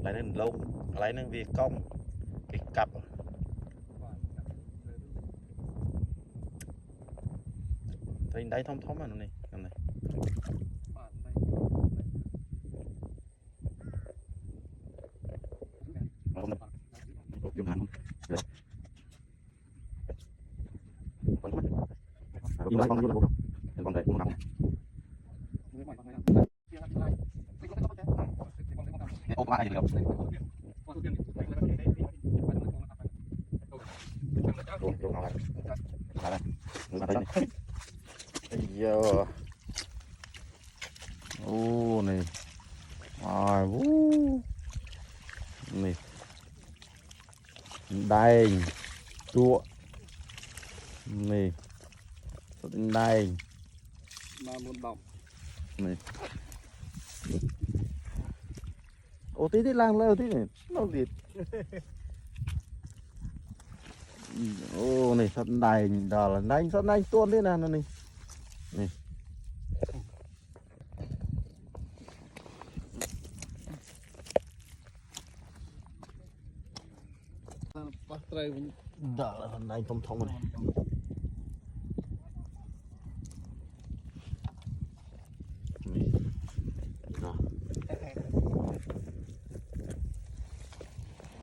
lại nên lâu lại nên việc công việc cặp thấy đáy thông thống mà nó này này dùng hàng đi lại con này con này cũng nằm ôm lại được luôn luôn lại đây mà thấy này giờ ô này à này đây chua này đây mà muốn bọc này ô tí tí lang leo tí này nó liệt ô này thật này đó là đánh thật này tuôn thế nào này này bắt tay đó là thật này thông thông này